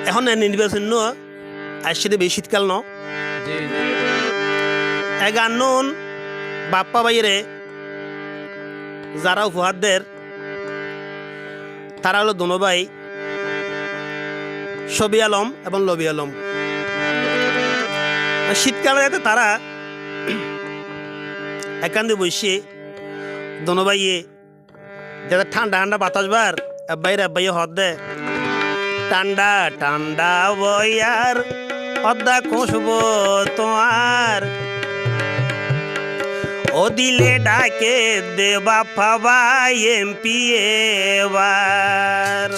এখন নির্বাচন ন আসছে বেশি শীতকাল ন এগার নুন বাপ্পা বাইরে যারা উপহারদের তারা হলো দোনো ভাই ছবি আলম এবং লবি আলম। শীতকালে তারা একান্তে বসে দোনো ভাইয়ে যাতে ঠান্ডা ঠান্ডা বাতাস বার বাইরে বাইয়ে হদ দে ঠান্ডা ঠান্ডা বয়ার অদ্দা খুশব তোমার ও দিলে ডাকে দে বাপ্পা ভাই এমপি এবার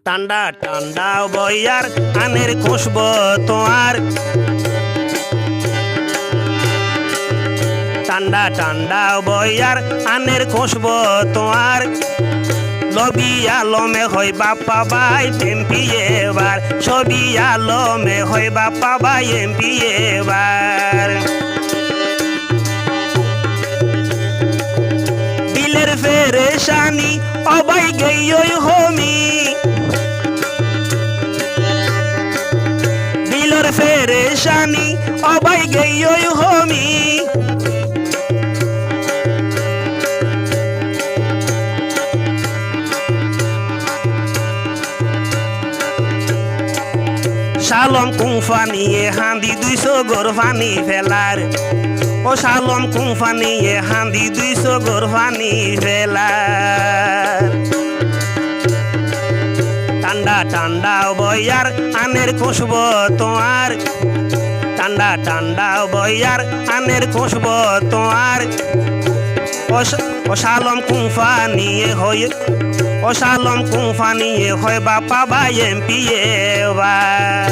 ঠান্ডা ঠান্ডা বয়ার আনের খুশব তোমার ঠান্ডা ঠান্ডা বয়ার আনের খুশব তোমার লবি আলমে হয় বাপ্পা ভাই এমপি এবার ছবি আলমে হয় বাপ্পা ভাই এমপি এবার দিলের ফেরেশানি অবাই গেই হমি দিলের ফেরেশানি অবাই গেই হমি শালম কুংফানিয়ে হান্দি 200 গোর ফানি ফেলার ও শালম কুংফানিয়ে হান্দি 200 গোর ফানি ফেলার ঠান্ডা ঠান্ডা বয়ার আনের খুশব তোমার ঠান্ডা ঠান্ডা বয়ার আনের খুশব তোমার ও শালম কুংফানিয়ে হয় ও শালম কুংফানিয়ে হয় বাপ্পা ভাই এমপি এবার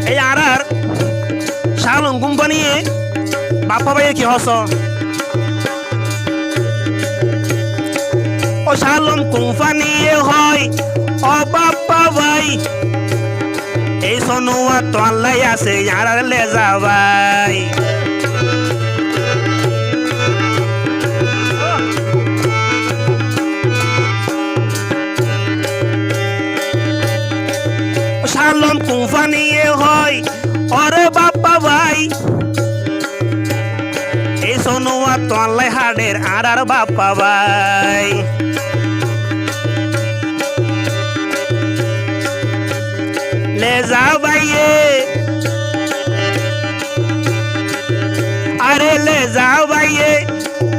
এই আর শালম কুংফানিয়ে বাপ্পা ভাইয়ের কি হস ও শালম কুংফানিয়ে হয় ও বাপ্পা ভাই এই সনুয়া তো আল্লাহ আছে আর লে যাবাই শালম কুংফানিয়ে হয় ওরে বাপ্পা ভাই এই সনুয়া তো আল্লাহ হাড়ের আর বাপ্পা ভাই ले जा भाइये अरे ले जा भाइये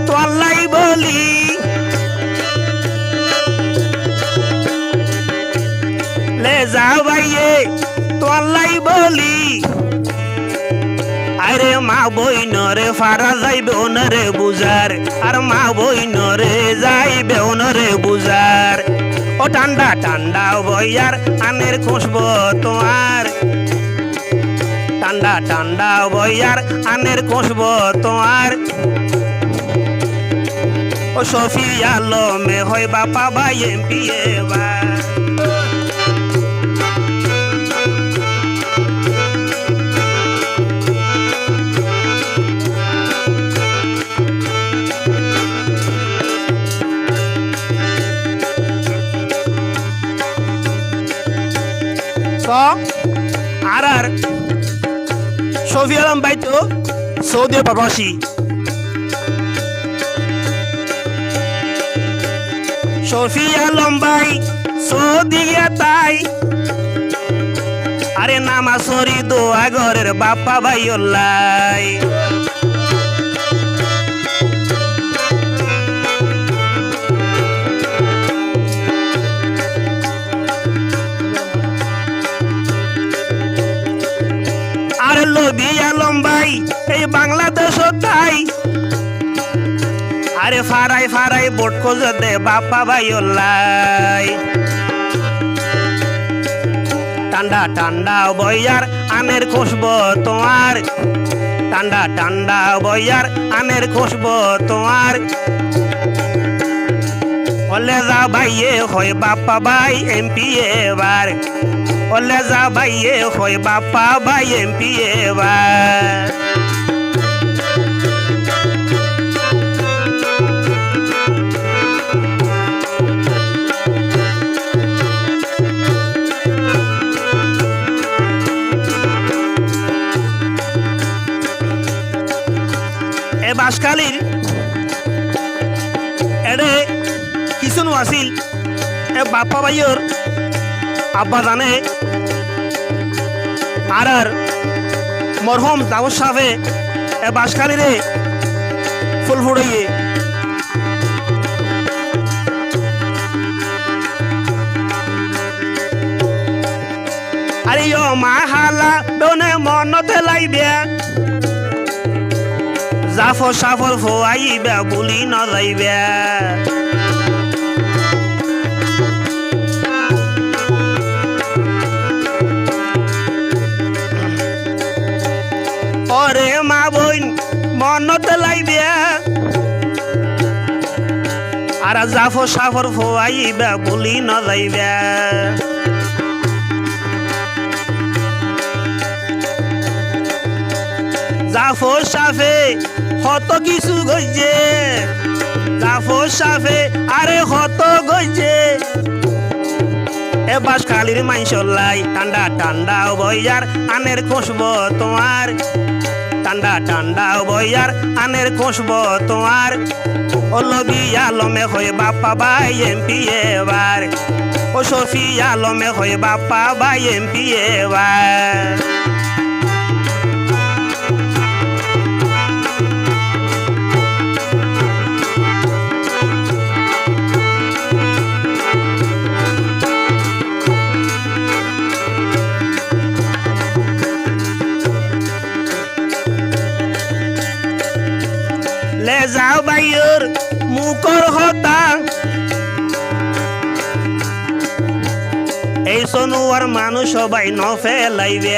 तो अल्लाह ही बोली ले जा भाइये तो अल्लाह ही बोली अरे मा बोई नरे फारा जाइबे ओनरे बुजार अरे मा बोई नरे जाइबे ओनरे बुजार ও ঠান্ডা ঠান্ডা বয়ার আনের খুশব তোমার ঠান্ডা ঠান্ডা বয়ার আনের খুশব তোমার ও শফি আলমে হয় বাপ্পা ভাই এমপি এবার আর শফি আলম ভাই তো সৌদি প্রবাসী শফি আলম ভাই সৌদি তাই আরে নামাজরি দোয়া ঘরের বাপ্পা ভাই ওল্লাই লবি আলম ভাই এই বাংলাদেশ তাই আরে ফারাই ফারাই বোট খোঁজ দে বাপ্পা ভাই ওল্লাই ঠান্ডা ঠান্ডা বয়ার আনের খুশব তোমার টান্ডা টান্ডা বইয়ার আনের খুশব তোমার ওলে যা ভাইয়ে হয় বাপ্পা ভাই এমপি এবার ওলে যা ভাইয়ে হয় বাপ্পা ভাই এমপি এবার এ বাসকালীর এডে কিসনু আসিল এ বাপ্পা ভাইয়র আব্বা জানে আর মরহম দাউদ সাহেবে এ বাসকালীরে ফুল ফুড়াইয়ে আরে ও মা হালা দনে মনতে লাইবে জাফর সাফর ফোয়াইবে বুলি ন যাইবে ওরে মা বইন মনতে লাইবে আর জাফর সাফর ফোয়াইবে বুলি ন যাইবে জাফর সাফে কত কিছু গইছে জাফর সাফে আরে কত গইছে এ বাসখালীর মাইনসলাই ঠান্ডা ঠান্ডা বইয়ার আনের খুশব তোমার ঠান্ডা ঠান্ডা বইয়ার আনের খুশব তোমার ও লবি আলমে হয়ে বাপ্পা ভাই এমপি এবার ও শফি আলমে হয়ে বাপ্পা ভাই এমপি এবার ले जाओ भाइयोर मुकर होता এই সোনুয়ার মানুষ সবাই ন ফেলাইবে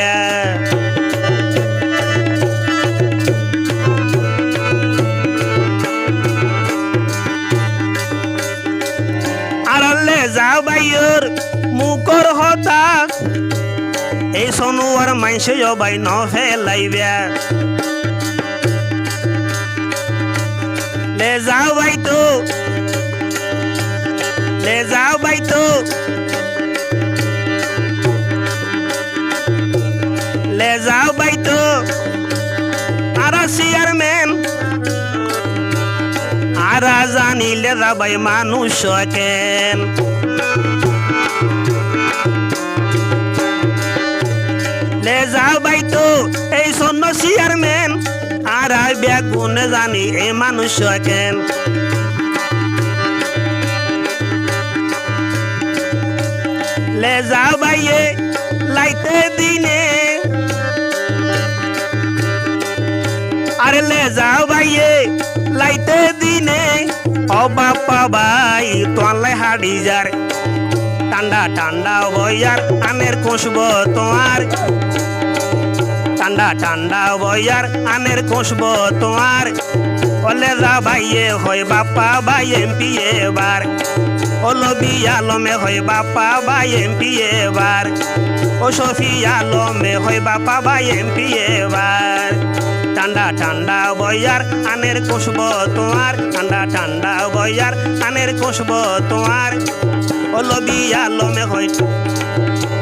আর লে যাও ভাইয়োর মুকর হতা এই সোনুয়ার মানুষ সবাই ন ফেলাইবে ले जाओ भाई तो ले जाओ भाई तो ले जाओ भाई तो आरा चेयरमैन आरा जानी ले जा भाई मानुष केन ले जाओ भाई तो এই শূন্য চেয়ারম্যান আর বেগুন জানি এই মানুষ কেন ले जाओ भाइये लाइते दिने अरे ले जाओ भाइये लाइते दिने ओ बाप्पा भाई তোয়ালে হাড়ি যার ঠান্ডা ঠান্ডা বইয়ার আমের খুশব তোমার ঠান্ডা ঠান্ডা বইয়ার আমের খুশব তোমার ওলে যা ভাইয়ে হয় বাপ্পা ভাই এমপি এবার ও লবি আলমে হয় বাপ্পা ভাই এমপি এবার ও শফি আলমে হয় বাপ্পা ভাই এমপি এবার ঠান্ডা ঠান্ডা বইয়ার আনের খুশব তোমার ঠান্ডা ঠান্ডা বইয়ার আনের খুশব তোমার ও লবি আলমে হয়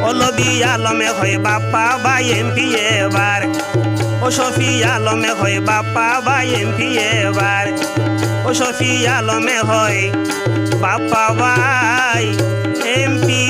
ওলবি আলমে হয় বাপ্পা ভাই এমপি এবার ও শফি আলমে হয় বাপ্পা ভাই এমপি এবার ও শফি আলমে হয় বাপ্পা ভাই এমপি